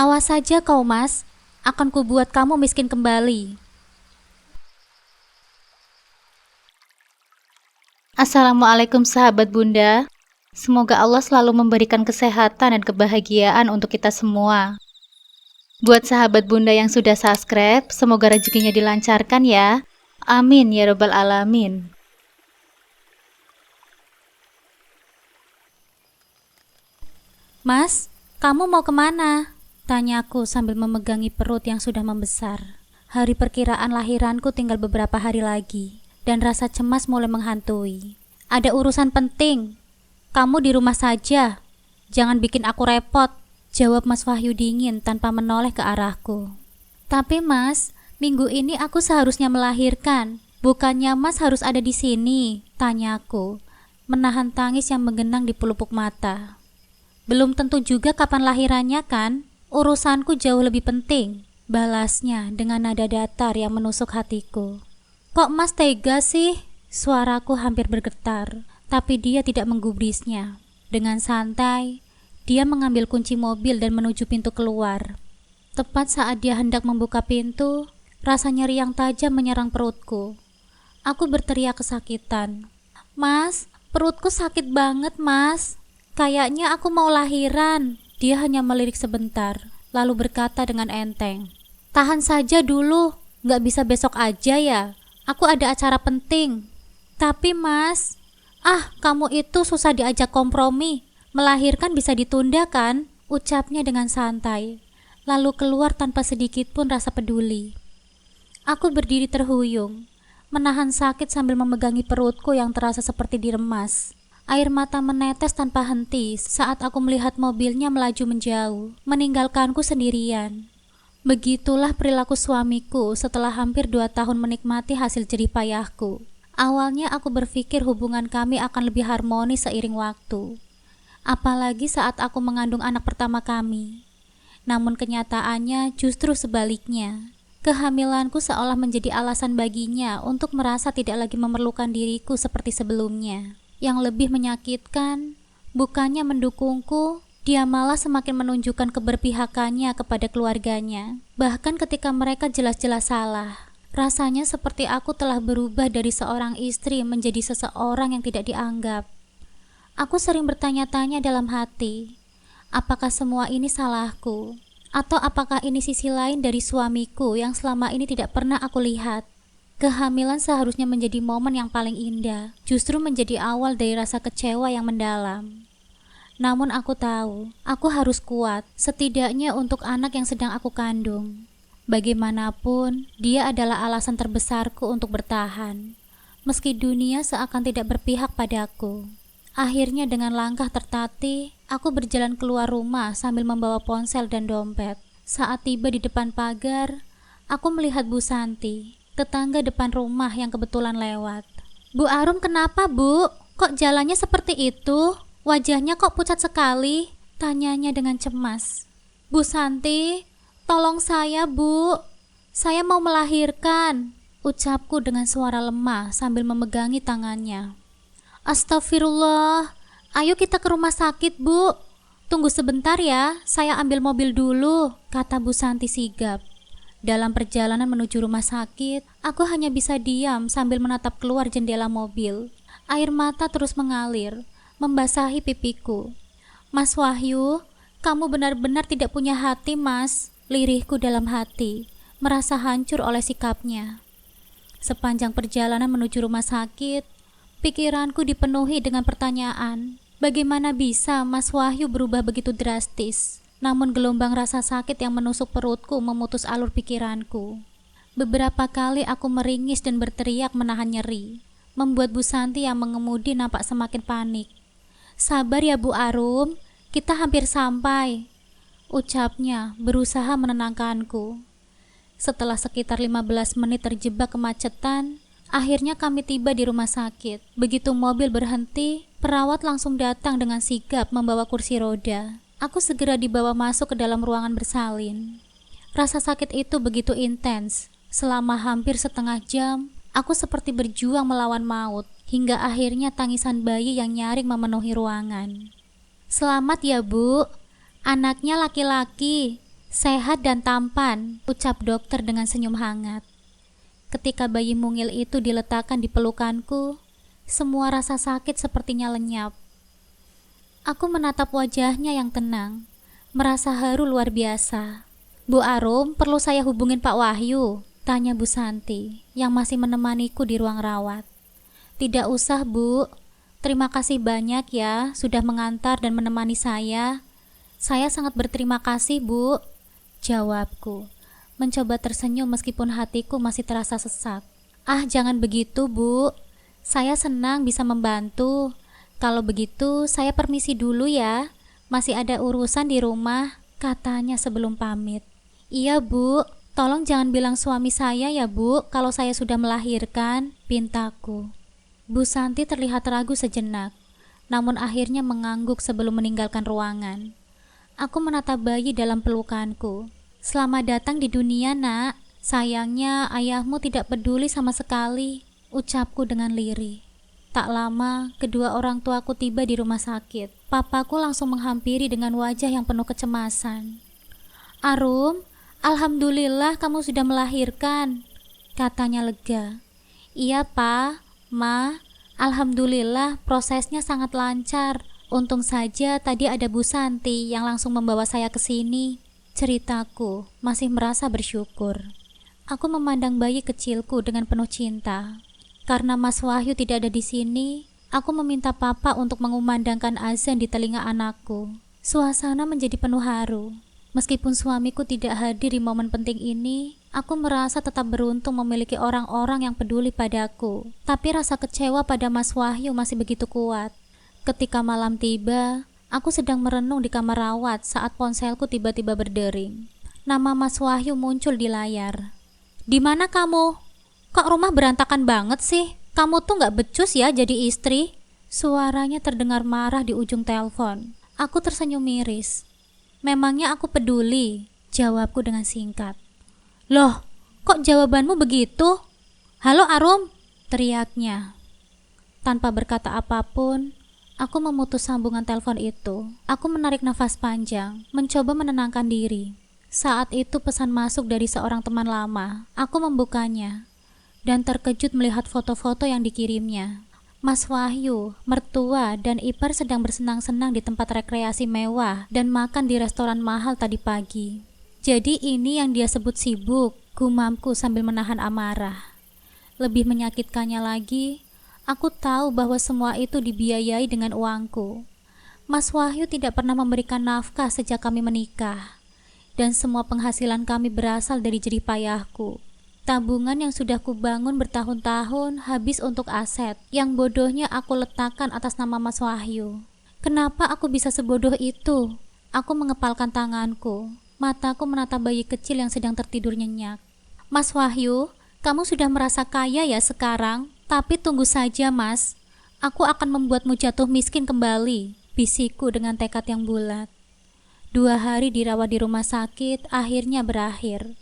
Awas saja kau Mas, akan kubuat kamu miskin kembali. Assalamualaikum sahabat Bunda. Semoga Allah selalu memberikan kesehatan dan kebahagiaan untuk kita semua. Buat sahabat Bunda yang sudah subscribe, semoga rezekinya dilancarkan ya. Amin ya robbal alamin. Mas, kamu mau kemana? Tanyaku sambil memegangi perut yang sudah membesar. Hari perkiraan lahiranku tinggal beberapa hari lagi, dan rasa cemas mulai menghantui. Ada urusan penting. Kamu di rumah saja. Jangan bikin aku repot, jawab Mas Wahyu dingin tanpa menoleh ke arahku. Tapi Mas, minggu ini aku seharusnya melahirkan. Bukannya Mas harus ada di sini? Tanyaku, menahan tangis yang menggenang di pelupuk mata. Belum tentu juga kapan lahirannya kan? Urusanku jauh lebih penting, balasnya dengan nada datar yang menusuk hatiku. Kok Mas tega sih? Suaraku hampir bergetar, tapi dia tidak menggubrisnya. Dengan santai, dia mengambil kunci mobil dan menuju pintu keluar. Tepat saat dia hendak membuka pintu, rasa nyeri yang tajam menyerang perutku. Aku berteriak kesakitan. Mas, perutku sakit banget Mas. Kayaknya aku mau lahiran. Dia hanya melirik sebentar, lalu berkata dengan enteng. Tahan saja dulu, gak bisa besok aja ya? Aku ada acara penting. Tapi Mas, kamu itu susah diajak kompromi. Melahirkan bisa ditunda kan? Ucapnya dengan santai, lalu keluar tanpa sedikit pun rasa peduli. Aku berdiri terhuyung, menahan sakit sambil memegangi perutku yang terasa seperti diremas. Air mata menetes tanpa henti saat aku melihat mobilnya melaju menjauh, meninggalkanku sendirian. Begitulah perilaku suamiku setelah hampir 2 tahun menikmati hasil jerih payahku. Awalnya aku berpikir hubungan kami akan lebih harmonis seiring waktu. Apalagi saat aku mengandung anak pertama kami. Namun kenyataannya justru sebaliknya. Kehamilanku seolah menjadi alasan baginya untuk merasa tidak lagi memerlukan diriku seperti sebelumnya. Yang lebih menyakitkan, bukannya mendukungku, dia malah semakin menunjukkan keberpihakannya kepada keluarganya. Bahkan ketika mereka jelas-jelas salah, rasanya seperti aku telah berubah dari seorang istri menjadi seseorang yang tidak dianggap. Aku sering bertanya-tanya dalam hati, apakah semua ini salahku? Atau apakah ini sisi lain dari suamiku yang selama ini tidak pernah aku lihat? Kehamilan seharusnya menjadi momen yang paling indah, justru menjadi awal dari rasa kecewa yang mendalam. Namun aku tahu, aku harus kuat, setidaknya untuk anak yang sedang aku kandung. Bagaimanapun, dia adalah alasan terbesarku untuk bertahan, meski dunia seakan tidak berpihak padaku. Akhirnya dengan langkah tertatih, aku berjalan keluar rumah sambil membawa ponsel dan dompet. Saat tiba di depan pagar, aku melihat Bu Santi, tetangga depan rumah yang kebetulan lewat. Bu Arum kenapa Bu? Kok jalannya seperti itu? Wajahnya kok pucat sekali? Tanyanya dengan cemas. Bu Santi, tolong saya Bu. Saya mau melahirkan. Ucapku dengan suara lemah sambil memegangi tangannya. Astagfirullah, ayo kita ke rumah sakit Bu. Tunggu sebentar ya, saya ambil mobil dulu, kata Bu Santi sigap. Dalam perjalanan menuju rumah sakit, aku hanya bisa diam sambil menatap keluar jendela mobil. Air mata terus mengalir, membasahi pipiku. Mas Wahyu, kamu benar-benar tidak punya hati Mas, lirihku dalam hati, merasa hancur oleh sikapnya. Sepanjang perjalanan menuju rumah sakit, pikiranku dipenuhi dengan pertanyaan, bagaimana bisa Mas Wahyu berubah begitu drastis? Namun gelombang rasa sakit yang menusuk perutku memutus alur pikiranku. Beberapa kali aku meringis dan berteriak menahan nyeri, membuat Bu Santi yang mengemudi nampak semakin panik. Sabar ya Bu Arum, kita hampir sampai, ucapnya berusaha menenangkanku. Setelah sekitar 15 menit terjebak kemacetan, akhirnya kami tiba di rumah sakit. Begitu mobil berhenti, perawat langsung datang dengan sigap membawa kursi roda. Aku segera dibawa masuk ke dalam ruangan bersalin. Rasa sakit itu begitu intens. Selama hampir setengah jam, aku seperti berjuang melawan maut, hingga akhirnya tangisan bayi yang nyaring memenuhi ruangan. Selamat ya Bu, anaknya laki-laki. Sehat dan tampan, ucap dokter dengan senyum hangat. Ketika bayi mungil itu diletakkan di pelukanku, semua rasa sakit sepertinya lenyap. Aku menatap wajahnya yang tenang, merasa haru luar biasa. Bu Arum, perlu saya hubungin Pak Wahyu? Tanya Bu Santi, yang masih menemaniku di ruang rawat. Tidak usah, Bu. Terima kasih banyak ya, sudah mengantar dan menemani saya. Saya sangat berterima kasih, Bu. Jawabku, mencoba tersenyum meskipun hatiku masih terasa sesak. Ah, jangan begitu, Bu. Saya senang bisa membantu. Kalau begitu, saya permisi dulu ya. Masih ada urusan di rumah, katanya sebelum pamit. Iya, Bu. Tolong jangan bilang suami saya ya, Bu, kalau saya sudah melahirkan, pintaku. Bu Santi terlihat ragu sejenak, namun akhirnya mengangguk sebelum meninggalkan ruangan. Aku menatap bayi dalam pelukanku. Selamat datang di dunia, Nak. Sayangnya ayahmu tidak peduli sama sekali, ucapku dengan lirih. Tak lama, kedua orang tuaku tiba di rumah sakit. Papaku langsung menghampiri dengan wajah yang penuh kecemasan. Arum, alhamdulillah kamu sudah melahirkan, katanya lega. Iya, Pak, Ma, alhamdulillah prosesnya sangat lancar. Untung saja tadi ada Bu Santi yang langsung membawa saya ke sini. Ceritaku, masih merasa bersyukur. Aku memandang bayi kecilku dengan penuh cinta. Karena Mas Wahyu tidak ada di sini, aku meminta Papa untuk mengumandangkan azan di telinga anakku. Suasana menjadi penuh haru. Meskipun suamiku tidak hadir di momen penting ini, aku merasa tetap beruntung memiliki orang-orang yang peduli padaku. Tapi rasa kecewa pada Mas Wahyu masih begitu kuat. Ketika malam tiba, aku sedang merenung di kamar rawat saat ponselku tiba-tiba berdering. Nama Mas Wahyu muncul di layar. Di mana kamu? Kok rumah berantakan banget sih? Kamu tuh gak becus ya jadi istri? Suaranya terdengar marah di ujung telepon. Aku tersenyum miris. Memangnya aku peduli? Jawabku dengan singkat. Loh, kok jawabanmu begitu? Halo Arum, teriaknya. Tanpa berkata apapun, aku memutus sambungan telepon itu. Aku menarik nafas panjang, mencoba menenangkan diri. Saat itu pesan masuk dari seorang teman lama. Aku membukanya dan terkejut melihat foto-foto yang dikirimnya. Mas Wahyu, mertua, dan ipar sedang bersenang-senang di tempat rekreasi mewah dan makan di restoran mahal tadi pagi. Jadi ini yang dia sebut sibuk, gumamku sambil menahan amarah. Lebih menyakitkannya lagi, aku tahu bahwa semua itu dibiayai dengan uangku. Mas Wahyu tidak pernah memberikan nafkah sejak kami menikah, dan semua penghasilan kami berasal dari jerih payahku. Tabungan yang sudah kubangun bertahun-tahun habis untuk aset yang bodohnya aku letakkan atas nama Mas Wahyu. Kenapa aku bisa sebodoh itu? Aku mengepalkan tanganku. Mataku menatap bayi kecil yang sedang tertidur nyenyak. Mas Wahyu, kamu sudah merasa kaya ya sekarang? Tapi tunggu saja, Mas. Aku akan membuatmu jatuh miskin kembali, bisikku dengan tekad yang bulat. 2 hari dirawat di rumah sakit akhirnya berakhir.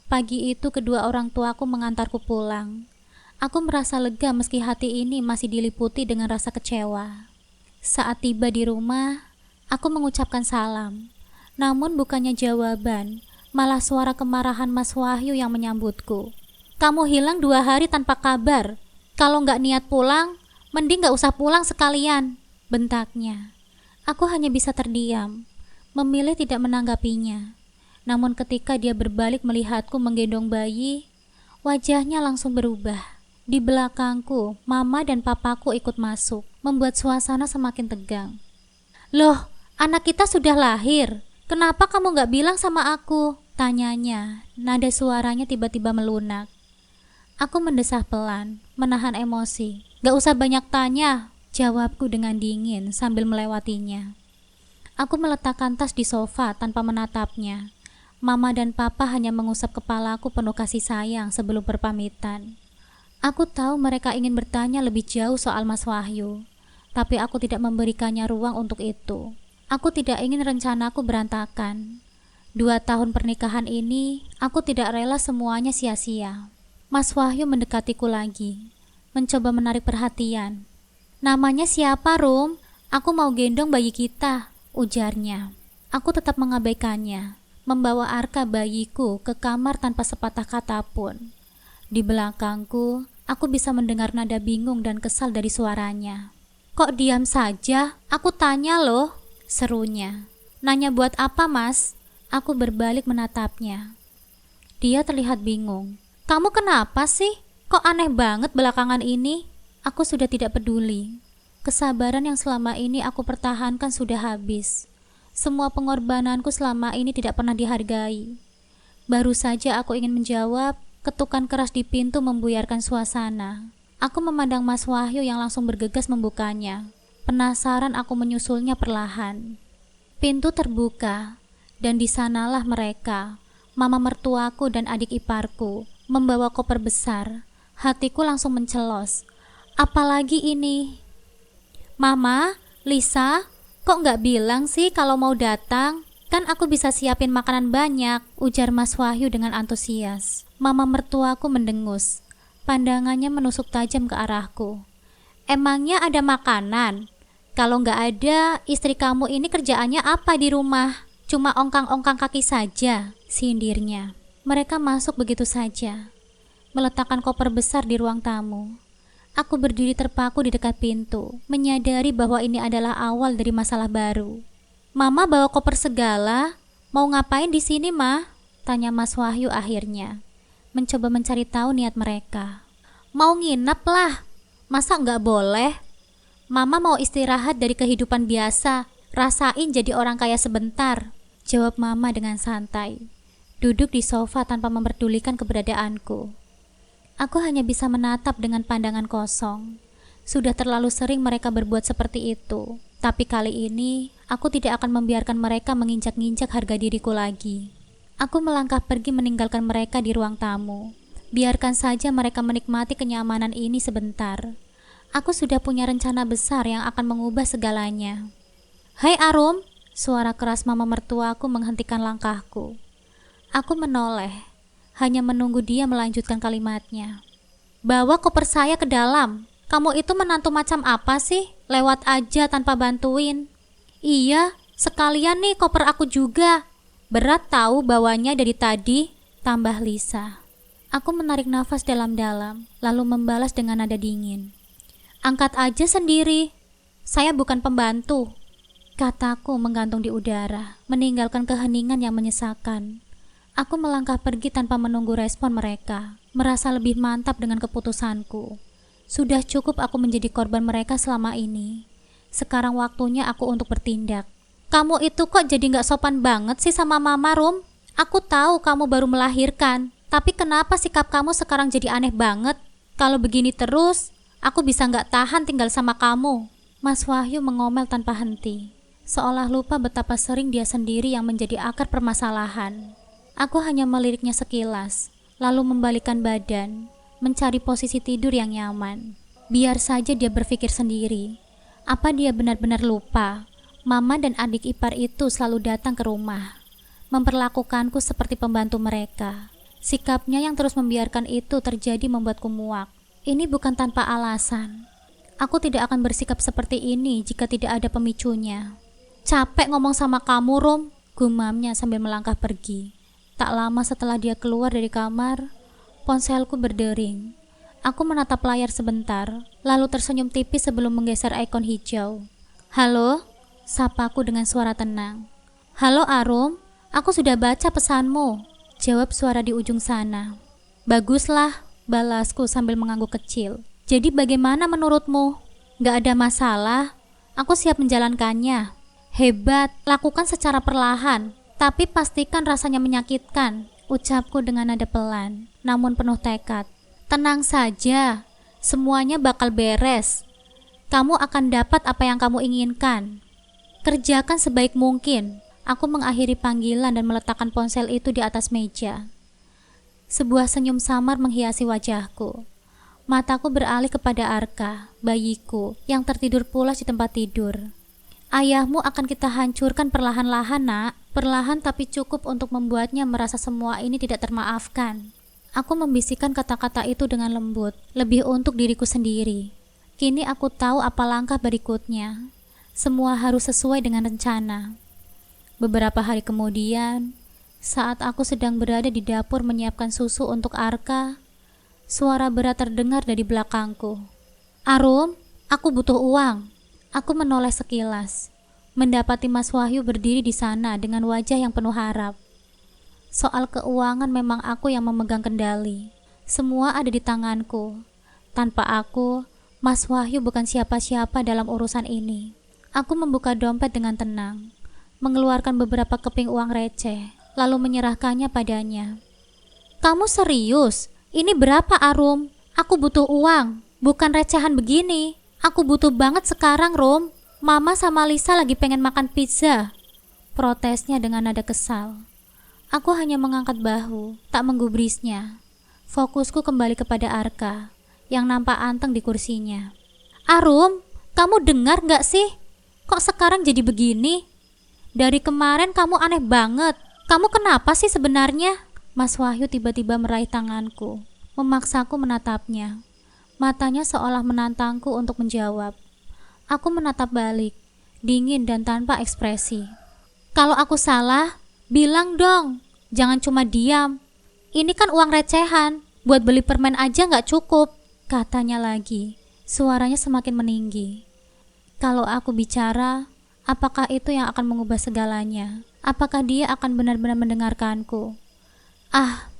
Pagi itu kedua orang tuaku mengantarku pulang. Aku merasa lega meski hati ini masih diliputi dengan rasa kecewa. Saat tiba di rumah, aku mengucapkan salam. Namun bukannya jawaban, malah suara kemarahan Mas Wahyu yang menyambutku. Kamu hilang 2 hari tanpa kabar. Kalau nggak niat pulang, mending nggak usah pulang sekalian, bentaknya. Aku hanya bisa terdiam, memilih tidak menanggapinya. Namun ketika dia berbalik melihatku menggendong bayi, wajahnya langsung berubah. Di belakangku, mama dan papaku ikut masuk, membuat suasana semakin tegang. Loh, anak kita sudah lahir. Kenapa kamu gak bilang sama aku? Tanyanya, nada suaranya tiba-tiba melunak. Aku mendesah pelan, menahan emosi. Gak usah banyak tanya, jawabku dengan dingin sambil melewatinya. Aku meletakkan tas di sofa tanpa menatapnya. Mama dan Papa hanya mengusap kepalaku penuh kasih sayang sebelum berpamitan. Aku tahu mereka ingin bertanya lebih jauh soal Mas Wahyu, tapi aku tidak memberikannya ruang untuk itu. Aku tidak ingin rencanaku berantakan. 2 tahun pernikahan ini, aku tidak rela semuanya sia-sia. Mas Wahyu mendekatiku lagi, mencoba menarik perhatian. Namanya siapa, Rum? Aku mau gendong bayi kita, ujarnya. Aku tetap mengabaikannya, membawa Arka bayiku ke kamar tanpa sepatah kata pun. Di belakangku, aku bisa mendengar nada bingung dan kesal dari suaranya. "Kok diam saja? Aku tanya loh," serunya. "Nanya buat apa, Mas?" Aku berbalik menatapnya. Dia terlihat bingung. "Kamu kenapa sih? Kok aneh banget belakangan ini?" Aku sudah tidak peduli. Kesabaran yang selama ini aku pertahankan sudah habis. Semua pengorbananku selama ini tidak pernah dihargai. Baru saja aku ingin menjawab, ketukan keras di pintu membuyarkan suasana. Aku memandang Mas Wahyu yang langsung bergegas membukanya. Penasaran aku menyusulnya perlahan. Pintu terbuka, dan di sanalah mereka, mama mertuaku dan adik iparku, membawa koper besar. Hatiku langsung mencelos. Apalagi ini? "Mama, Lisa, kok nggak bilang sih kalau mau datang? Kan aku bisa siapin makanan banyak," ujar Mas Wahyu dengan antusias. Mama mertuaku mendengus. Pandangannya menusuk tajam ke arahku. "Emangnya ada makanan? Kalau nggak ada, istri kamu ini kerjaannya apa di rumah? Cuma ongkang-ongkang kaki saja," sindirnya. Mereka masuk begitu saja, meletakkan koper besar di ruang tamu. Aku berdiri terpaku di dekat pintu, menyadari bahwa ini adalah awal dari masalah baru. "Mama bawa koper segala, mau ngapain di sini, Ma?" tanya Mas Wahyu akhirnya, mencoba mencari tahu niat mereka. "Mau nginep lah, masa nggak boleh? Mama mau istirahat dari kehidupan biasa, rasain jadi orang kaya sebentar," jawab Mama dengan santai, duduk di sofa tanpa memperdulikan keberadaanku. Aku hanya bisa menatap dengan pandangan kosong. Sudah terlalu sering mereka berbuat seperti itu, tapi kali ini aku tidak akan membiarkan mereka menginjak-injak harga diriku lagi. Aku melangkah pergi meninggalkan mereka di ruang tamu. Biarkan saja mereka menikmati kenyamanan ini sebentar. Aku sudah punya rencana besar yang akan mengubah segalanya. "Hai Arum," suara keras mama mertuaku menghentikan langkahku. Aku menoleh, hanya menunggu dia melanjutkan kalimatnya. "Bawa koper saya ke dalam. Kamu itu menantu macam apa sih? Lewat aja tanpa bantuin." "Iya, sekalian nih koper aku juga. Berat tahu bawanya dari tadi," tambah Lisa. Aku menarik nafas dalam-dalam, lalu membalas dengan nada dingin. "Angkat aja sendiri. Saya bukan pembantu," kataku menggantung di udara, meninggalkan keheningan yang menyesakan. Aku melangkah pergi tanpa menunggu respon mereka, merasa lebih mantap dengan keputusanku. Sudah cukup aku menjadi korban mereka selama ini. Sekarang waktunya aku untuk bertindak. "Kamu itu kok jadi gak sopan banget sih sama Mama, Rum? Aku tahu kamu baru melahirkan, tapi kenapa sikap kamu sekarang jadi aneh banget? Kalau begini terus, aku bisa gak tahan tinggal sama kamu." Mas Wahyu mengomel tanpa henti, seolah lupa betapa sering dia sendiri yang menjadi akar permasalahan. Aku hanya meliriknya sekilas, lalu membalikkan badan, mencari posisi tidur yang nyaman. Biar saja dia berpikir sendiri. Apa dia benar-benar lupa? Mama dan adik ipar itu selalu datang ke rumah, memperlakukanku seperti pembantu mereka. Sikapnya yang terus membiarkan itu terjadi membuatku muak. Ini bukan tanpa alasan. Aku tidak akan bersikap seperti ini jika tidak ada pemicunya. "Capek ngomong sama kamu, Rum," gumamnya sambil melangkah pergi. Tak lama setelah dia keluar dari kamar, ponselku berdering. Aku menatap layar sebentar, lalu tersenyum tipis sebelum menggeser ikon hijau. "Halo?" sapaku dengan suara tenang. "Halo Arum, aku sudah baca pesanmu," jawab suara di ujung sana. "Baguslah," balasku sambil mengangguk kecil. "Jadi bagaimana menurutmu? Gak ada masalah, aku siap menjalankannya." "Hebat, lakukan secara perlahan, tapi pastikan rasanya menyakitkan," ucapku dengan nada pelan, namun penuh tekad. "Tenang saja, semuanya bakal beres. Kamu akan dapat apa yang kamu inginkan. Kerjakan sebaik mungkin." Aku mengakhiri panggilan dan meletakkan ponsel itu di atas meja. Sebuah senyum samar menghiasi wajahku. Mataku beralih kepada Arka, bayiku, yang tertidur pulas di tempat tidur. "Ayahmu akan kita hancurkan perlahan-lahan, Nak. Perlahan tapi cukup untuk membuatnya merasa semua ini tidak termaafkan." Aku membisikkan kata-kata itu dengan lembut, lebih untuk diriku sendiri. Kini aku tahu apa langkah berikutnya. Semua harus sesuai dengan rencana. Beberapa hari kemudian, Saat aku sedang berada di dapur menyiapkan susu untuk Arka, suara berat terdengar dari belakangku. "Arum, aku butuh uang." Aku menoleh sekilas, mendapati Mas Wahyu berdiri di sana dengan wajah yang penuh harap. Soal keuangan memang aku yang memegang kendali. Semua ada di tanganku. Tanpa aku, Mas Wahyu bukan siapa-siapa dalam urusan ini. Aku membuka dompet dengan tenang, mengeluarkan beberapa keping uang receh, lalu menyerahkannya padanya. "Kamu serius? Ini berapa, Arum? Aku butuh uang, bukan recehan begini. Aku butuh banget sekarang, Rom. Mama sama Lisa lagi pengen makan pizza." Protesnya dengan nada kesal. Aku hanya mengangkat bahu, tak menggubrisnya. Fokusku kembali kepada Arka, yang nampak anteng di kursinya. "Arum, kamu dengar gak sih? Kok sekarang jadi begini? Dari kemarin kamu aneh banget. Kamu kenapa sih sebenarnya?" Mas Wahyu tiba-tiba meraih tanganku, memaksaku menatapnya. Matanya seolah menantangku untuk menjawab. Aku menatap balik, dingin dan tanpa ekspresi. "Kalau aku salah, bilang dong. Jangan cuma diam. Ini kan uang recehan, buat beli permen aja gak cukup," katanya lagi. Suaranya semakin meninggi. Kalau aku bicara, apakah itu yang akan mengubah segalanya? Apakah dia akan benar-benar mendengarkanku?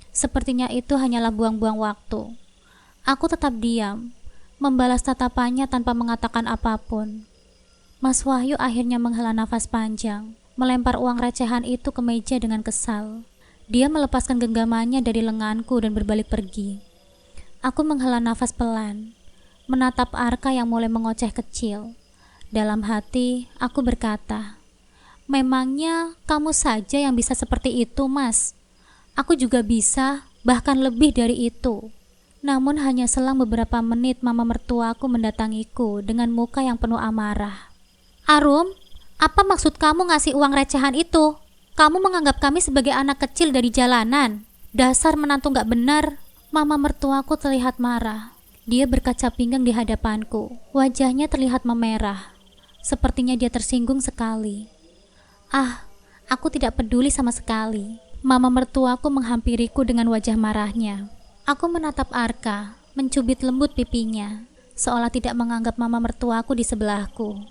Sepertinya itu hanyalah buang-buang waktu. Aku tetap diam, membalas tatapannya tanpa mengatakan apapun. Mas Wahyu akhirnya menghela nafas panjang, melempar uang recehan itu ke meja dengan kesal. Dia melepaskan genggamannya dari lenganku dan berbalik pergi. Aku menghela nafas pelan, menatap Arka yang mulai mengoceh kecil. Dalam hati, aku berkata, "Memangnya kamu saja yang bisa seperti itu, Mas? Aku juga bisa, bahkan lebih dari itu." Namun hanya selang beberapa menit mama mertuaku mendatangiku dengan muka yang penuh amarah. "Arum, apa maksud kamu ngasih uang recehan itu? Kamu menganggap kami sebagai anak kecil dari jalanan. Dasar menantu gak benar." Mama mertuaku terlihat marah. Dia berkaca pinggang di hadapanku. Wajahnya terlihat memerah. Sepertinya dia tersinggung sekali. Aku tidak peduli sama sekali. Mama mertuaku menghampiriku dengan wajah marahnya. Aku menatap Arka, mencubit lembut pipinya, seolah tidak menganggap mama mertuaku di sebelahku.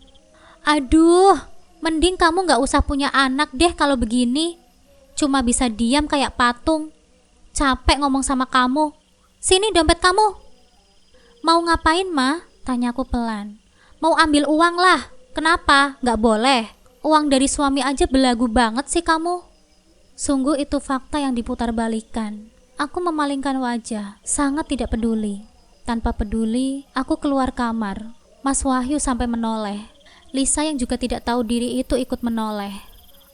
"Aduh, mending kamu gak usah punya anak deh kalau begini. Cuma bisa diam kayak patung. Capek ngomong sama kamu. Sini dompet kamu." "Mau ngapain, Ma?" tanyaku pelan. "Mau ambil uang lah. Kenapa? Gak boleh. Uang dari suami aja belagu banget sih kamu." Sungguh itu fakta yang diputarbalikkan. Aku memalingkan wajah, sangat tidak peduli. Tanpa peduli, aku keluar kamar. Mas Wahyu sampai menoleh. Lisa yang juga tidak tahu diri itu ikut menoleh.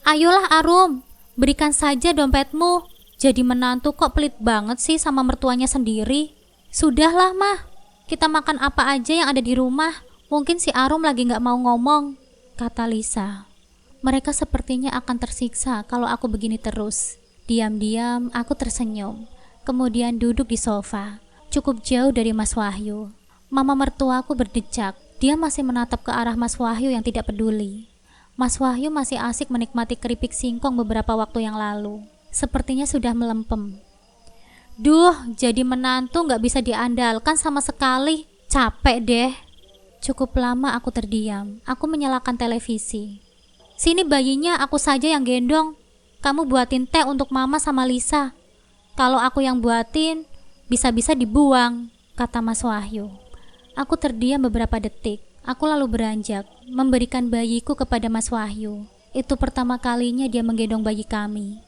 "Ayolah Arum, berikan saja dompetmu. Jadi menantu kok pelit banget sih sama mertuanya sendiri." "Sudahlah Mah, kita makan apa aja yang ada di rumah. Mungkin si Arum lagi gak mau ngomong," kata Lisa. Mereka sepertinya akan tersiksa kalau aku begini terus. Diam-diam aku tersenyum, kemudian duduk di sofa, cukup jauh dari Mas Wahyu. Mama mertuaku berdecak. Dia masih menatap ke arah Mas Wahyu yang tidak peduli. Mas Wahyu masih asik menikmati keripik singkong beberapa waktu yang lalu. Sepertinya sudah melempem. "Duh, jadi menantu gak bisa diandalkan sama sekali. Capek deh." Cukup lama aku terdiam. Aku menyalakan televisi. "Sini bayinya aku saja yang gendong. Kamu buatin teh untuk Mama sama Lisa. Kalau aku yang buatin, bisa-bisa dibuang," kata Mas Wahyu. Aku terdiam beberapa detik. Aku lalu beranjak, memberikan bayiku kepada Mas Wahyu. Itu pertama kalinya dia menggendong bayi kami.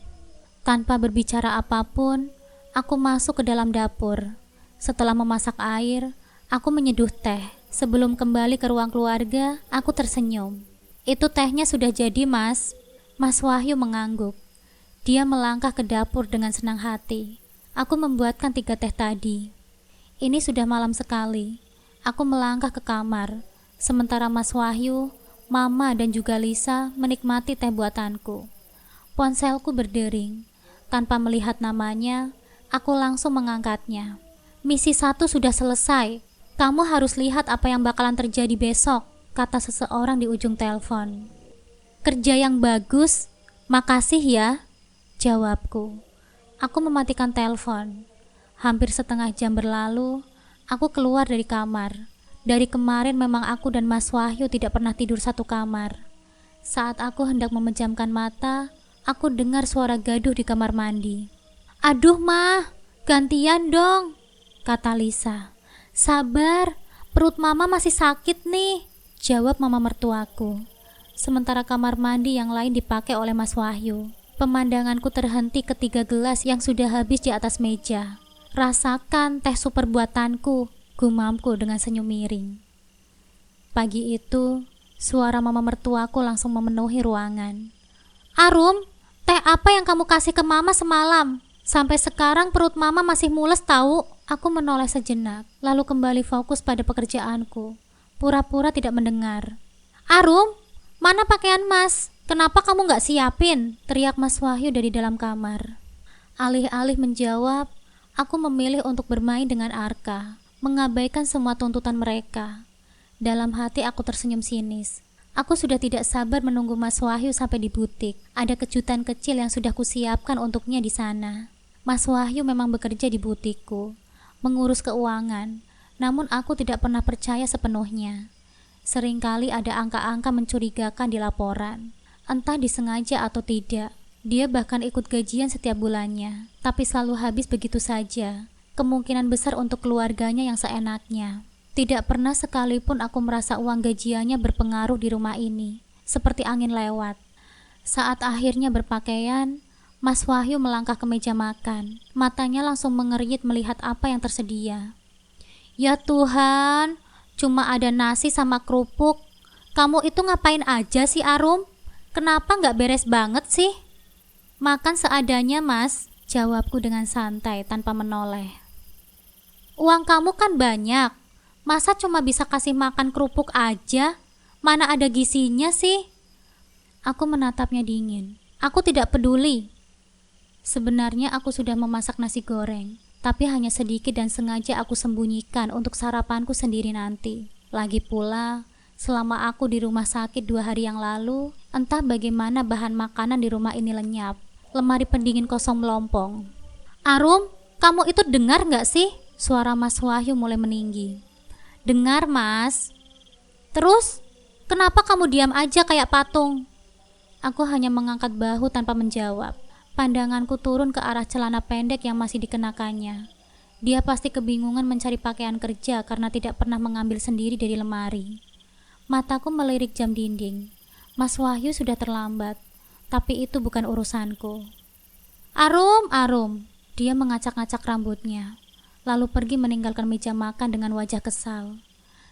Tanpa berbicara apapun, aku masuk ke dalam dapur. Setelah memasak air, aku menyeduh teh. Sebelum kembali ke ruang keluarga, aku tersenyum. "Itu tehnya sudah jadi, Mas." Mas Wahyu mengangguk. Dia melangkah ke dapur dengan senang hati. Aku membuatkan 3 teh tadi. Ini sudah malam sekali. Aku melangkah ke kamar, sementara Mas Wahyu, Mama dan juga Lisa menikmati teh buatanku. Ponselku berdering. Tanpa melihat namanya, aku langsung mengangkatnya. "Misi 1 sudah selesai. Kamu harus lihat apa yang bakalan terjadi besok," kata seseorang di ujung telepon. "Kerja yang bagus. Makasih ya." Jawabku. Aku mematikan telepon. Hampir setengah jam berlalu, aku keluar dari kamar. Dari kemarin memang aku dan Mas Wahyu tidak pernah tidur satu kamar. Saat aku hendak memejamkan mata, aku dengar suara gaduh di kamar mandi. "Aduh mah, gantian dong," kata Lisa. "Sabar, perut mama masih sakit nih," jawab mama mertuaku. Sementara kamar mandi yang lain dipakai oleh Mas Wahyu. Pemandanganku terhenti ketika gelas yang sudah habis di atas meja. "Rasakan teh super buatanku," gumamku dengan senyum miring. Pagi itu, suara mama mertuaku langsung memenuhi ruangan. "Arum, teh apa yang kamu kasih ke mama semalam? Sampai sekarang perut mama masih mules tahu." Aku menoleh sejenak, lalu kembali fokus pada pekerjaanku. Pura-pura tidak mendengar. "Arum, mana pakaian mas? Kenapa kamu gak siapin?" teriak Mas Wahyu dari dalam kamar. Alih-alih menjawab, aku memilih untuk bermain dengan Arka, mengabaikan semua tuntutan mereka. Dalam hati aku tersenyum sinis. Aku sudah tidak sabar menunggu Mas Wahyu sampai di butik. Ada kejutan kecil yang sudah kusiapkan untuknya di sana. Mas Wahyu memang bekerja di butikku, mengurus keuangan, namun aku tidak pernah percaya sepenuhnya. Seringkali ada angka-angka mencurigakan di laporan. Entah disengaja atau tidak, dia bahkan ikut gajian setiap bulannya, tapi selalu habis begitu saja. Kemungkinan besar untuk keluarganya yang seenaknya. Tidak pernah sekalipun aku merasa uang gajiannya berpengaruh di rumah ini, seperti angin lewat. Saat akhirnya berpakaian, Mas Wahyu melangkah ke meja makan. Matanya langsung mengerit melihat apa yang tersedia. "Ya Tuhan, cuma ada nasi sama kerupuk. Kamu itu ngapain aja sih Arum? Kenapa nggak beres banget sih?" "Makan seadanya mas," jawabku dengan santai tanpa menoleh. "Uang kamu kan banyak, masa cuma bisa kasih makan kerupuk aja? Mana ada gizinya sih?" Aku menatapnya dingin. Aku tidak peduli. Sebenarnya aku sudah memasak nasi goreng, tapi hanya sedikit dan sengaja aku sembunyikan untuk sarapanku sendiri nanti. Lagi pula, selama aku di rumah sakit 2 hari yang lalu, entah bagaimana bahan makanan di rumah ini lenyap. Lemari pendingin kosong melompong. "Arum, kamu itu dengar gak sih?" Suara Mas Wahyu mulai meninggi. "Dengar mas." "Terus, kenapa kamu diam aja kayak patung?" Aku hanya mengangkat bahu tanpa menjawab. Pandanganku turun ke arah celana pendek yang masih dikenakannya. Dia pasti kebingungan mencari pakaian kerja karena tidak pernah mengambil sendiri dari lemari. Mataku melirik jam dinding. Mas Wahyu sudah terlambat, tapi itu bukan urusanku. "Arum, Arum." Dia mengacak-ngacak rambutnya, lalu pergi meninggalkan meja makan dengan wajah kesal.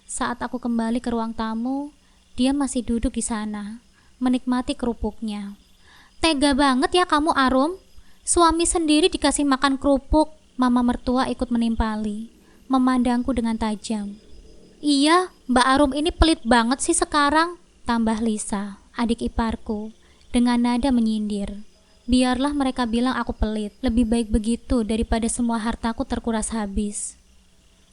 Saat aku kembali ke ruang tamu, dia masih duduk di sana, menikmati kerupuknya. "Tega banget ya kamu Arum. Suami sendiri dikasih makan kerupuk." Mama mertua ikut menimpali, memandangku dengan tajam. "Iya, Mbak Arum ini pelit banget sih sekarang," tambah Lisa, adik iparku, dengan nada menyindir. Biarlah mereka bilang aku pelit, lebih baik begitu daripada semua hartaku terkuras habis.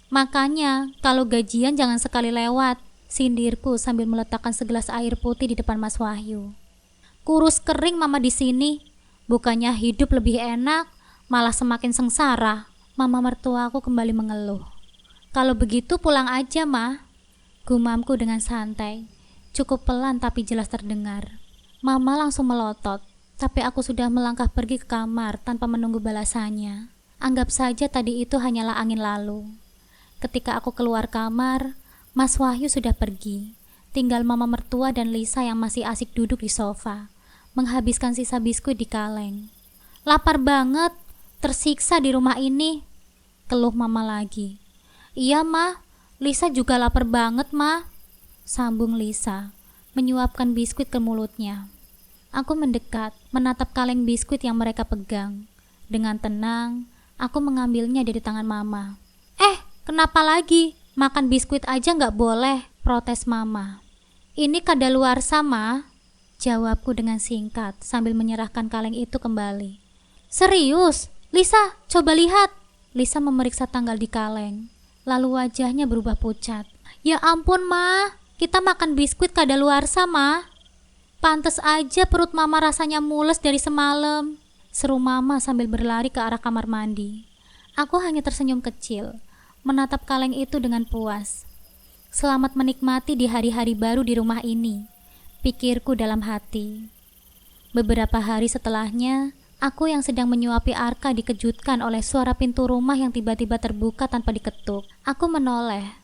"Makanya, kalau gajian jangan sekali lewat," sindirku sambil meletakkan segelas air putih di depan Mas Wahyu. "Kurus kering mama di sini, bukannya hidup lebih enak, malah semakin sengsara." Mama mertuaku kembali mengeluh. "Kalau begitu pulang aja, Ma," gumamku dengan santai. Cukup pelan tapi jelas terdengar. Mama langsung melotot, tapi aku sudah melangkah pergi ke kamar tanpa menunggu balasannya. Anggap saja tadi itu hanyalah angin lalu. Ketika aku keluar kamar, Mas Wahyu sudah pergi. Tinggal mama mertua dan Lisa yang masih asik duduk di sofa, menghabiskan sisa biskuit di kaleng. "Lapar banget, tersiksa di rumah ini," keluh mama lagi. "Iya mah, Lisa juga lapar banget mah," sambung Lisa, menyuapkan biskuit ke mulutnya. Aku mendekat, menatap kaleng biskuit yang mereka pegang. Dengan tenang, aku mengambilnya dari tangan mama. Kenapa lagi? Makan biskuit aja nggak boleh," protes mama. "Ini kadaluarsa Ma," jawabku dengan singkat sambil menyerahkan kaleng itu kembali. "Serius? Lisa, coba lihat." Lisa memeriksa tanggal di kaleng, lalu wajahnya berubah pucat. "Ya ampun Ma, kita makan biskuit kadaluarsa Ma. Pantes aja perut mama rasanya mules dari semalam." seru Mama sambil berlari ke arah kamar mandi. Aku hanya tersenyum kecil, menatap kaleng itu dengan puas. Selamat menikmati di hari-hari baru di rumah ini, pikirku dalam hati. Beberapa hari setelahnya, aku yang sedang menyuapi Arka dikejutkan oleh suara pintu rumah yang tiba-tiba terbuka tanpa diketuk. Aku menoleh.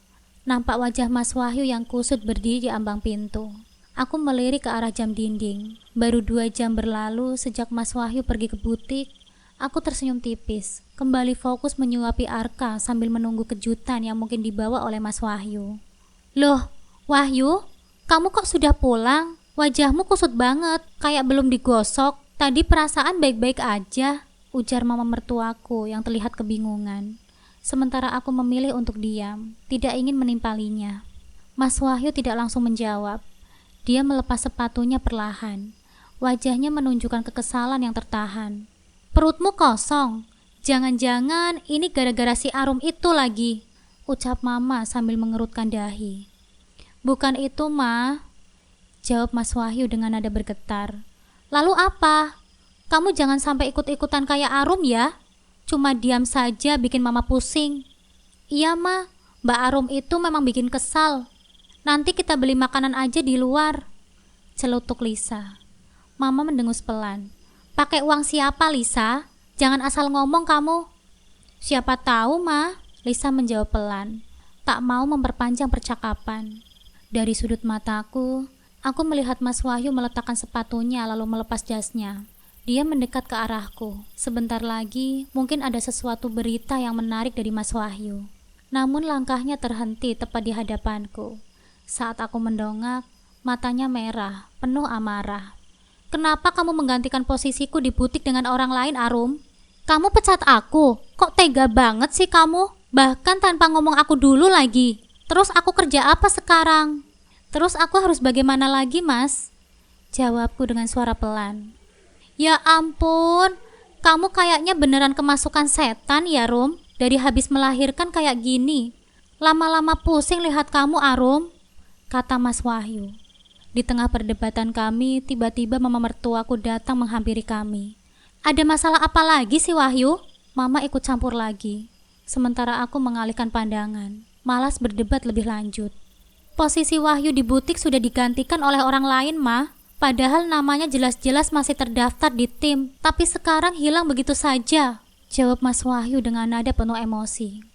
Nampak wajah Mas Wahyu yang kusut berdiri di ambang pintu. Aku melirik ke arah jam dinding. Baru 2 jam berlalu sejak Mas Wahyu pergi ke butik. Aku tersenyum tipis, kembali fokus menyuapi Arka sambil menunggu kejutan yang mungkin dibawa oleh Mas Wahyu. Loh, Wahyu, kamu kok sudah pulang? Wajahmu kusut banget, kayak belum digosok. Tadi perasaan baik-baik aja, ujar mama mertuaku yang terlihat kebingungan. Sementara aku memilih untuk diam, tidak ingin menimpalinya. Mas Wahyu tidak langsung menjawab. Dia melepas sepatunya perlahan. Wajahnya menunjukkan kekesalan yang tertahan. Perutmu kosong. Jangan-jangan ini gara-gara si Arum itu lagi, ucap mama sambil mengerutkan dahi. Bukan itu, Ma, jawab Mas Wahyu dengan nada bergetar. Lalu apa? Kamu jangan sampai ikut-ikutan kayak Arum ya. Cuma diam saja bikin mama pusing. Iya, Ma, Mbak Arum itu memang bikin kesal. Nanti kita beli makanan aja di luar, celutuk Lisa. Mama mendengus pelan. Pakai uang siapa, Lisa? Jangan asal ngomong kamu. Siapa tahu, Ma, Lisa menjawab pelan. Tak mau memperpanjang percakapan. Dari sudut mataku, aku melihat Mas Wahyu meletakkan sepatunya lalu melepas jasnya. Dia mendekat ke arahku. Sebentar lagi, mungkin ada sesuatu berita yang menarik dari Mas Wahyu. Namun langkahnya terhenti tepat di hadapanku. Saat aku mendongak, matanya merah, penuh amarah. Kenapa kamu menggantikan posisiku di butik dengan orang lain, Arum? Kamu pecat aku? Kok tega banget sih kamu? Bahkan tanpa ngomong aku dulu lagi. Terus aku kerja apa sekarang? Terus aku harus bagaimana lagi, Mas? Jawabku dengan suara pelan. Ya ampun, kamu kayaknya beneran kemasukan setan ya, Rum. Dari habis melahirkan kayak gini. Lama-lama pusing lihat kamu, Arum, kata Mas Wahyu. Di tengah perdebatan kami, tiba-tiba mama mertuaku datang menghampiri kami. Ada masalah apa lagi sih, Wahyu? Mama ikut campur lagi. Sementara aku mengalihkan pandangan, malas berdebat lebih lanjut. Posisi Wahyu di butik sudah digantikan oleh orang lain, Ma. Padahal namanya jelas-jelas masih terdaftar di tim, tapi sekarang hilang begitu saja, jawab Mas Wahyu dengan nada penuh emosi.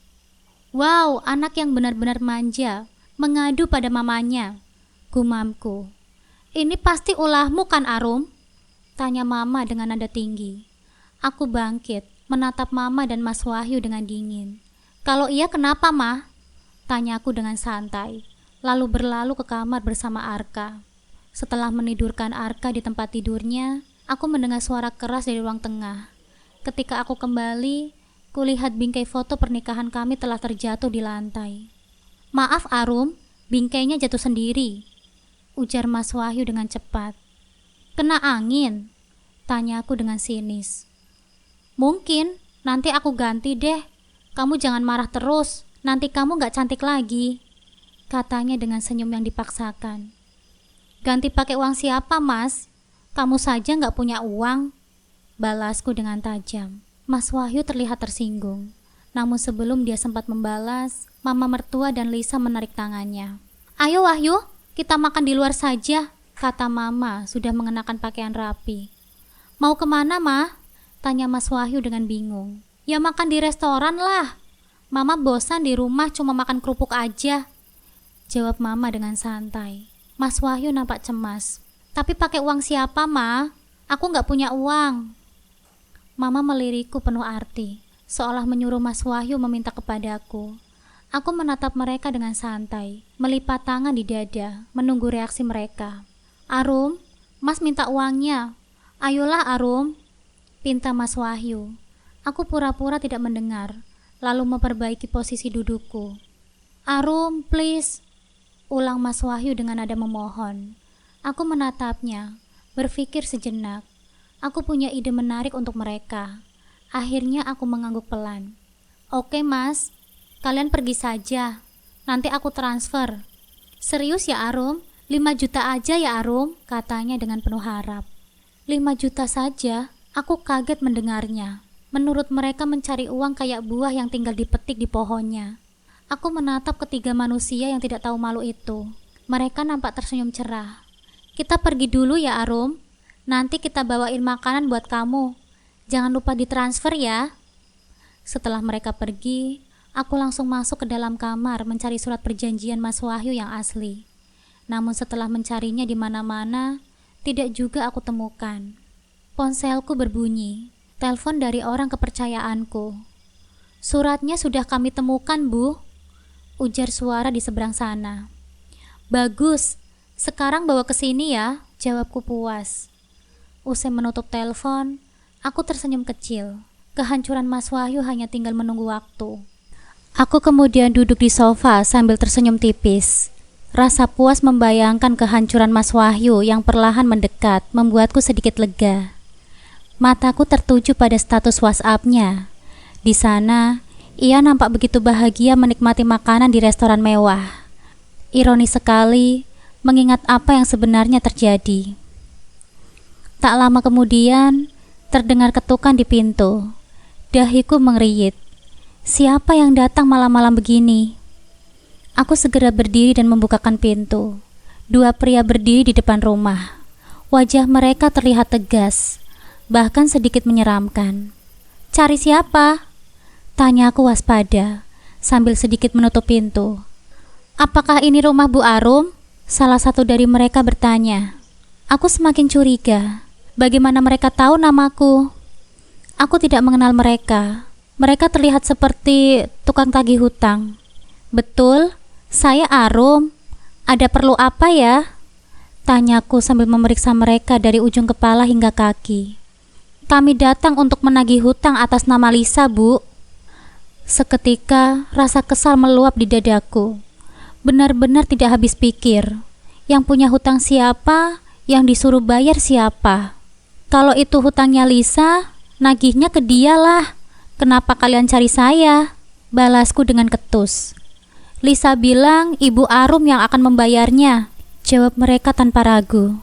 Wow, anak yang benar-benar manja, mengadu pada mamanya, gumamku. Ini pasti ulahmu kan, Arum? Tanya mama dengan nada tinggi. Aku bangkit, menatap mama dan Mas Wahyu dengan dingin. Kalau iya kenapa, Ma? Tanyaku dengan santai, lalu berlalu ke kamar bersama Arka. Setelah menidurkan Arka di tempat tidurnya, aku mendengar suara keras dari ruang tengah. Ketika aku kembali, kulihat bingkai foto pernikahan kami telah terjatuh di lantai. Maaf, Arum, bingkainya jatuh sendiri, ujar Mas Wahyu dengan cepat. Kena angin? Tanyaku dengan sinis. Mungkin, nanti aku ganti deh. Kamu jangan marah terus, nanti kamu gak cantik lagi, katanya dengan senyum yang dipaksakan. Ganti pakai uang siapa, Mas? Kamu saja gak punya uang, balasku dengan tajam. Mas Wahyu terlihat tersinggung. Namun sebelum dia sempat membalas, mama mertua dan Lisa menarik tangannya. Ayo Wahyu, kita makan di luar saja, kata mama sudah mengenakan pakaian rapi. Mau kemana, Ma? Tanya Mas Wahyu dengan bingung. Ya makan di restoran lah. Mama bosan di rumah cuma makan kerupuk aja, jawab mama dengan santai. Mas Wahyu nampak cemas. Tapi pakai uang siapa, Ma? Aku gak punya uang. Mama melirikku penuh arti, seolah menyuruh Mas Wahyu meminta kepadaku. Aku menatap mereka dengan santai, melipat tangan di dada, menunggu reaksi mereka. Arum, Mas minta uangnya. Ayolah Arum, pinta Mas Wahyu. Aku pura-pura tidak mendengar, lalu memperbaiki posisi dudukku. Arum, please, ulang Mas Wahyu dengan nada memohon. Aku menatapnya, berpikir sejenak. Aku punya ide menarik untuk mereka. Akhirnya aku mengangguk pelan. Oke, Mas, kalian pergi saja. Nanti aku transfer. Serius ya, Arum? 5 juta aja ya, Arum? Katanya dengan penuh harap. 5 juta saja? Aku kaget mendengarnya. Menurut mereka mencari uang kayak buah yang tinggal dipetik di pohonnya. Aku menatap ketiga manusia yang tidak tahu malu itu. Mereka nampak tersenyum cerah. Kita pergi dulu ya Arum. Nanti kita bawain makanan buat kamu. Jangan lupa ditransfer ya. Setelah mereka pergi, aku langsung masuk ke dalam kamar mencari surat perjanjian Mas Wahyu yang asli. Namun setelah mencarinya di mana-mana, tidak juga aku temukan. Ponselku berbunyi. Telepon dari orang kepercayaanku. Suratnya sudah kami temukan, Bu. Ujar suara di seberang sana. Bagus, sekarang bawa ke sini ya, jawabku puas. Usai menutup telepon, aku tersenyum kecil. Kehancuran Mas Wahyu hanya tinggal menunggu waktu. Aku kemudian duduk di sofa sambil tersenyum tipis. Rasa puas membayangkan kehancuran Mas Wahyu yang perlahan mendekat membuatku sedikit lega. Mataku tertuju pada status WhatsApp-nya. Di sana, ia nampak begitu bahagia menikmati makanan di restoran mewah. Ironis sekali, mengingat apa yang sebenarnya terjadi. Tak lama kemudian, terdengar ketukan di pintu. Dahiku mengeriyit. Siapa yang datang malam-malam begini? Aku segera berdiri dan membukakan pintu. Dua pria berdiri di depan rumah. Wajah mereka terlihat tegas, bahkan sedikit menyeramkan. Cari siapa? Tanya aku waspada, sambil sedikit menutup pintu. Apakah ini rumah Bu Arum? Salah satu dari mereka bertanya. Aku semakin curiga. Bagaimana mereka tahu namaku? Aku tidak mengenal mereka. Mereka terlihat seperti tukang tagih hutang. Betul, saya Arum. Ada perlu apa ya? Tanyaku sambil memeriksa mereka dari ujung kepala hingga kaki. Kami datang untuk menagih hutang atas nama Lisa, Bu. Seketika rasa kesal meluap di dadaku. Benar-benar tidak habis pikir. Yang punya hutang siapa? Yang disuruh bayar siapa? Kalau itu hutangnya Lisa, nagihnya ke dia lah. Kenapa kalian cari saya? Balasku dengan ketus. Lisa bilang Ibu Arum yang akan membayarnya. Jawab mereka tanpa ragu.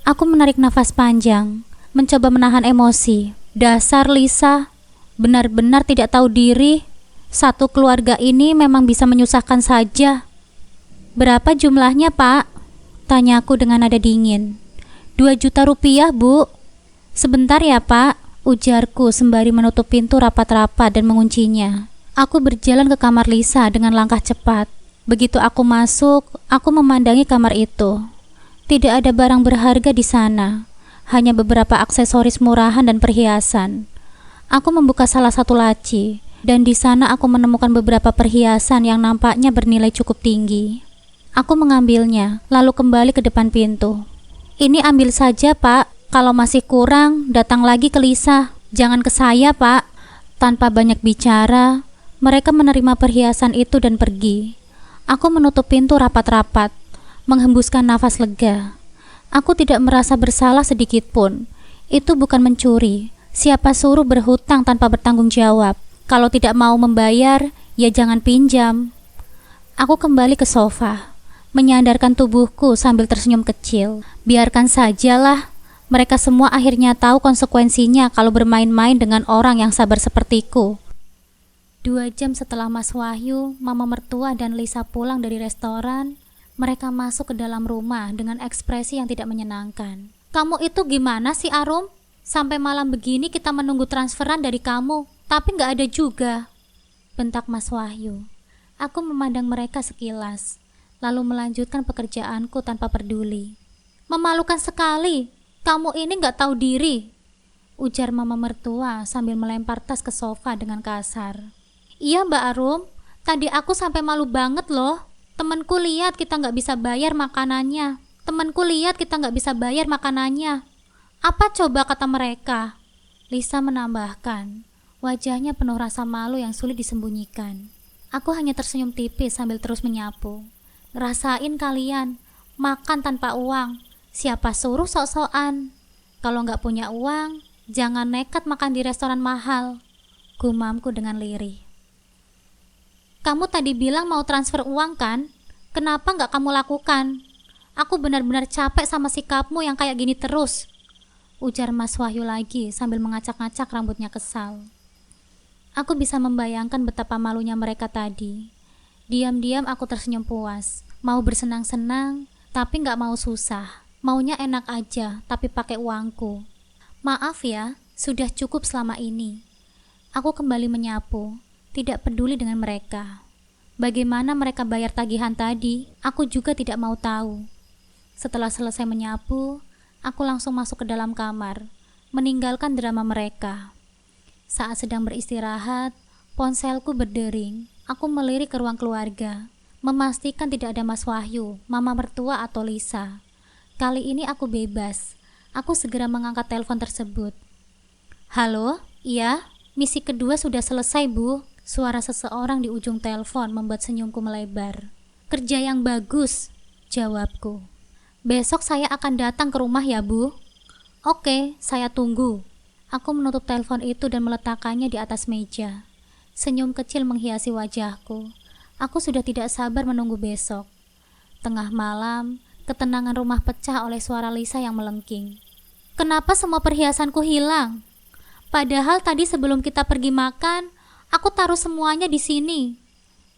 Aku menarik nafas panjang, mencoba menahan emosi. Dasar Lisa, benar-benar tidak tahu diri. Satu keluarga ini memang bisa menyusahkan saja. Berapa jumlahnya, Pak? Tanyaku dengan nada dingin. 2 juta rupiah, Bu. Sebentar ya, Pak. Ujarku sembari menutup pintu rapat-rapat dan menguncinya. Aku berjalan ke kamar Lisa dengan langkah cepat. Begitu aku masuk, aku memandangi kamar itu. Tidak ada barang berharga di sana. Hanya beberapa aksesoris murahan dan perhiasan. Aku membuka salah satu laci, dan di sana aku menemukan beberapa perhiasan yang nampaknya bernilai cukup tinggi. Aku mengambilnya, lalu kembali ke depan pintu. Ini ambil saja, Pak. Kalau masih kurang, datang lagi ke Lisa. Jangan ke saya, Pak. Tanpa banyak bicara, mereka menerima perhiasan itu dan pergi. Aku menutup pintu rapat-rapat, menghembuskan nafas lega. Aku tidak merasa bersalah sedikit pun. Itu bukan mencuri. Siapa suruh berhutang tanpa bertanggung jawab? Kalau tidak mau membayar, ya jangan pinjam. Aku kembali ke sofa, menyandarkan tubuhku sambil tersenyum kecil. Biarkan sajalah. Mereka semua akhirnya tahu konsekuensinya kalau bermain-main dengan orang yang sabar sepertiku. 2 jam setelah Mas Wahyu, Mama mertua dan Lisa pulang dari restoran, mereka masuk ke dalam rumah dengan ekspresi yang tidak menyenangkan. Kamu itu gimana sih, Arum? Sampai malam begini kita menunggu transferan dari kamu, tapi nggak ada juga. Bentak Mas Wahyu. Aku memandang mereka sekilas, lalu melanjutkan pekerjaanku tanpa peduli. Memalukan sekali, kamu ini nggak tahu diri. Ujar Mama mertua sambil melempar tas ke sofa dengan kasar. Iya Mbak Arum, tadi aku sampai malu banget loh. Temanku lihat kita nggak bisa bayar makanannya. Apa coba kata mereka? Lisa menambahkan. Wajahnya penuh rasa malu yang sulit disembunyikan. Aku hanya tersenyum tipis sambil terus menyapu. Ngerasain kalian, makan tanpa uang. Siapa suruh sok-sokan? Kalau nggak punya uang, jangan nekat makan di restoran mahal. Gumamku dengan lirih. Kamu tadi bilang mau transfer uang kan? Kenapa nggak kamu lakukan? Aku benar-benar capek sama sikapmu yang kayak gini terus. ujar Mas Wahyu lagi sambil mengacak-ngacak rambutnya kesal. Aku bisa membayangkan betapa malunya mereka tadi. Diam-diam aku tersenyum puas. Mau bersenang-senang, tapi gak mau susah. Maunya enak aja, tapi pakai uangku. Maaf ya, sudah cukup selama ini. Aku kembali menyapu, tidak peduli dengan mereka. Bagaimana mereka bayar tagihan tadi, aku juga tidak mau tahu. Setelah selesai menyapu, aku langsung masuk ke dalam kamar, meninggalkan drama mereka. Saat sedang beristirahat, ponselku berdering. Aku melirik ke ruang keluarga, memastikan tidak ada Mas Wahyu, mama mertua atau Lisa. Kali ini aku bebas. Aku segera mengangkat telepon tersebut. Halo, iya, misi kedua sudah selesai, Bu. Suara seseorang di ujung telepon membuat senyumku melebar. Kerja yang bagus, jawabku. Besok saya akan datang ke rumah ya, Bu. Oke, saya tunggu. Aku menutup telepon itu dan meletakkannya di atas meja. Senyum kecil menghiasi wajahku. Aku sudah tidak sabar menunggu besok. Tengah malam, ketenangan rumah pecah oleh suara Lisa yang melengking. Kenapa semua perhiasanku hilang? Padahal tadi sebelum kita pergi makan, aku taruh semuanya di sini.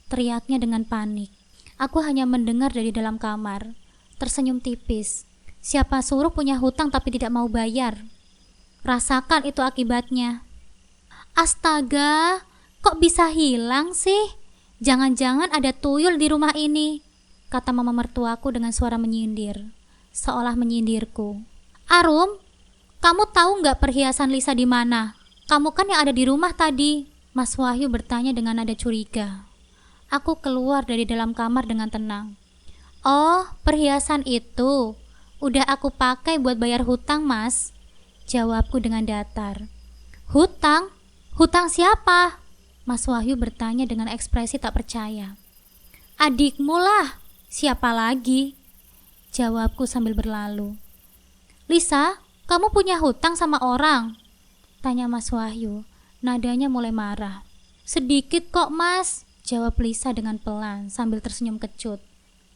Teriaknya dengan panik. Aku hanya mendengar dari dalam kamar. Tersenyum tipis. Siapa suruh punya hutang tapi tidak mau bayar? Rasakan itu akibatnya. Astaga, kok bisa hilang sih? Jangan-jangan ada tuyul di rumah ini, kata mama mertuaku dengan suara menyindir, seolah menyindirku. Arum, kamu tahu nggak perhiasan Lisa di mana? Kamu kan yang ada di rumah tadi. Mas Wahyu bertanya dengan nada curiga. Aku keluar dari dalam kamar dengan tenang. Oh, perhiasan itu udah aku pakai buat bayar hutang, Mas, jawabku dengan datar. Hutang? Hutang siapa? Mas Wahyu bertanya dengan ekspresi tak percaya. Adikmu lah, siapa lagi? Jawabku sambil berlalu. Lisa, kamu punya hutang sama orang? Tanya Mas Wahyu, nadanya mulai marah. Sedikit kok, Mas, jawab Lisa dengan pelan sambil tersenyum kecut.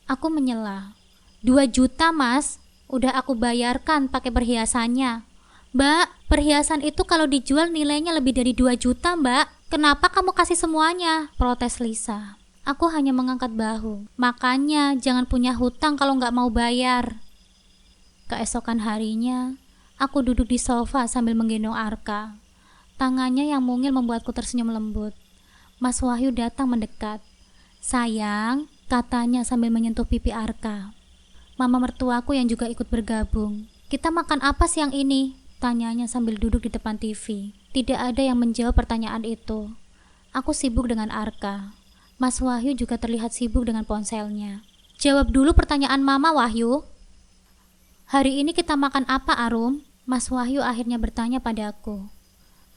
Aku menyela. 2 juta, Mas, udah aku bayarkan pakai perhiasannya. Mbak, perhiasan itu kalau dijual nilainya lebih dari 2 juta, Mbak. Kenapa kamu kasih semuanya? Protes Lisa. Aku hanya mengangkat bahu. Makanya jangan punya hutang kalau nggak mau bayar. Keesokan harinya, aku duduk di sofa sambil menggendong Arka. Tangannya yang mungil membuatku tersenyum lembut. Mas Wahyu datang mendekat. Sayang, katanya sambil menyentuh pipi Arka. Mama mertuaku yang juga ikut bergabung. Kita makan apa siang ini? Tanyanya sambil duduk di depan TV. Tidak ada yang menjawab pertanyaan itu. Aku sibuk dengan Arka. Mas Wahyu juga terlihat sibuk dengan ponselnya. Jawab dulu pertanyaan Mama, Wahyu. Hari ini kita makan apa, Arum? Mas Wahyu akhirnya bertanya padaku.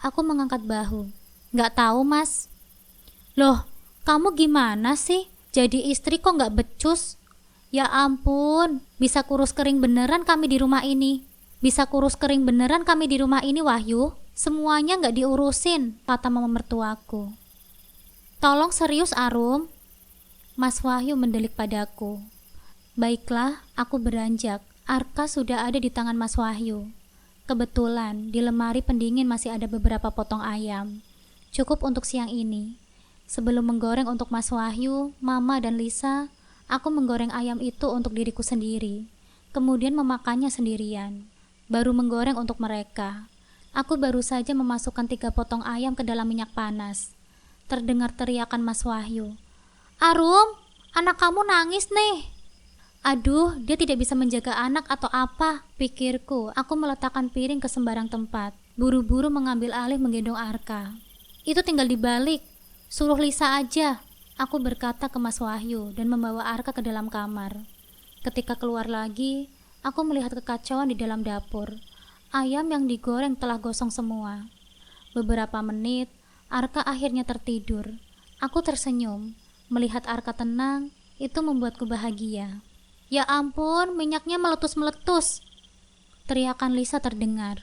Aku mengangkat bahu. Nggak tahu, Mas. Loh, kamu gimana sih? Jadi istri kok nggak becus? Ya ampun, bisa kurus kering beneran kami di rumah ini. Bisa kurus kering beneran kami di rumah ini, Wahyu. Semuanya nggak diurusin, kata mama mertuaku. Tolong serius, Arum. Mas Wahyu mendelik padaku. Baiklah, aku beranjak. Arka sudah ada di tangan Mas Wahyu. Kebetulan di lemari pendingin masih ada beberapa potong ayam. Cukup untuk siang ini. Sebelum menggoreng untuk Mas Wahyu, Mama dan Lisa, aku menggoreng ayam itu untuk diriku sendiri. Kemudian memakannya sendirian. Baru menggoreng untuk mereka. Aku baru saja memasukkan 3 potong ayam ke dalam minyak panas. Terdengar teriakan Mas Wahyu. Arum, anak kamu nangis nih. Aduh, dia tidak bisa menjaga anak atau apa, pikirku. Aku meletakkan piring ke sembarang tempat. Buru-buru mengambil alih menggendong Arka. Itu tinggal dibalik. Suruh Lisa aja. Aku berkata ke Mas Wahyu dan membawa Arka ke dalam kamar. Ketika keluar lagi, aku melihat kekacauan di dalam dapur. Ayam yang digoreng telah gosong semua. Beberapa menit, Arka akhirnya tertidur. Aku tersenyum. Melihat Arka tenang, itu membuatku bahagia. Ya ampun, minyaknya meletus-meletus. Teriakan Lisa terdengar.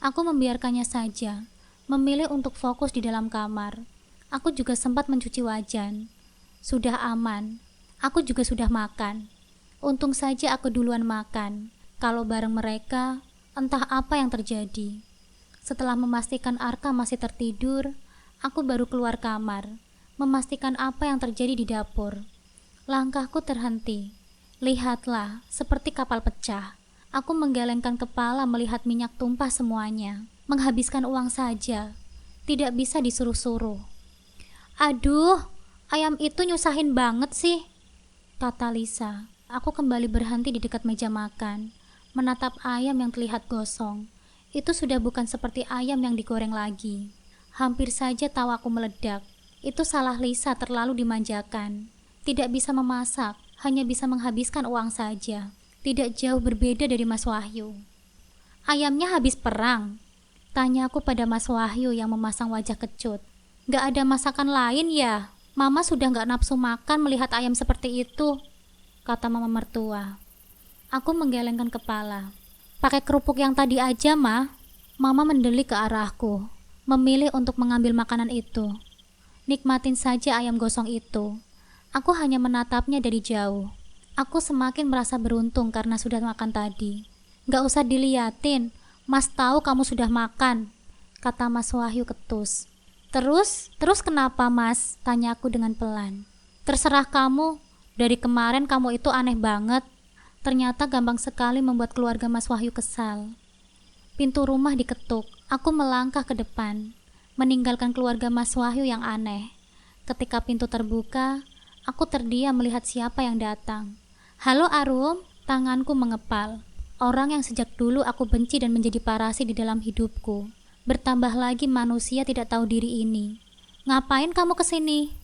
Aku membiarkannya saja, memilih untuk fokus di dalam kamar. Aku juga sempat mencuci wajan. Sudah aman. Aku juga sudah makan. Untung saja aku duluan makan. Kalau bareng mereka, Entah apa yang terjadi. Setelah memastikan Arka masih tertidur, aku baru keluar kamar, memastikan apa yang terjadi di dapur. Langkahku terhenti. Lihatlah, seperti kapal pecah. Aku menggelengkan kepala melihat minyak tumpah semuanya. Menghabiskan uang saja. Tidak bisa disuruh-suruh. Aduh, ayam itu nyusahin banget sih, kata Lisa. Aku kembali berhenti di dekat meja makan, menatap ayam yang terlihat gosong. Itu sudah bukan seperti ayam yang digoreng lagi. Hampir saja tawaku meledak. Itu salah Lisa, terlalu dimanjakan. Tidak bisa memasak, hanya bisa menghabiskan uang saja. Tidak jauh berbeda dari Mas Wahyu. Ayamnya habis perang? Tanyaku pada Mas Wahyu yang memasang wajah kecut. Gak ada masakan lain ya? Mama sudah gak nafsu makan melihat ayam seperti itu, kata mama mertua. Aku menggelengkan kepala. Pakai kerupuk yang tadi aja, Ma. Mama mendelik ke arahku, memilih untuk mengambil makanan itu. Nikmatin saja ayam gosong itu. Aku hanya menatapnya dari jauh. Aku semakin merasa beruntung karena sudah makan tadi. Gak usah diliatin, Mas tahu kamu sudah makan, kata Mas Wahyu ketus. Terus kenapa, Mas? Tanyaku dengan pelan. Terserah kamu, dari kemarin kamu itu aneh banget. Ternyata gampang sekali membuat keluarga Mas Wahyu kesal. Pintu rumah diketuk, aku melangkah ke depan, meninggalkan keluarga Mas Wahyu yang aneh. Ketika pintu terbuka, aku terdiam melihat siapa yang datang. Halo Arum, tanganku mengepal. Orang yang sejak dulu aku benci dan menjadi parasit di dalam hidupku. Bertambah lagi manusia tidak tahu diri ini. Ngapain kamu kesini?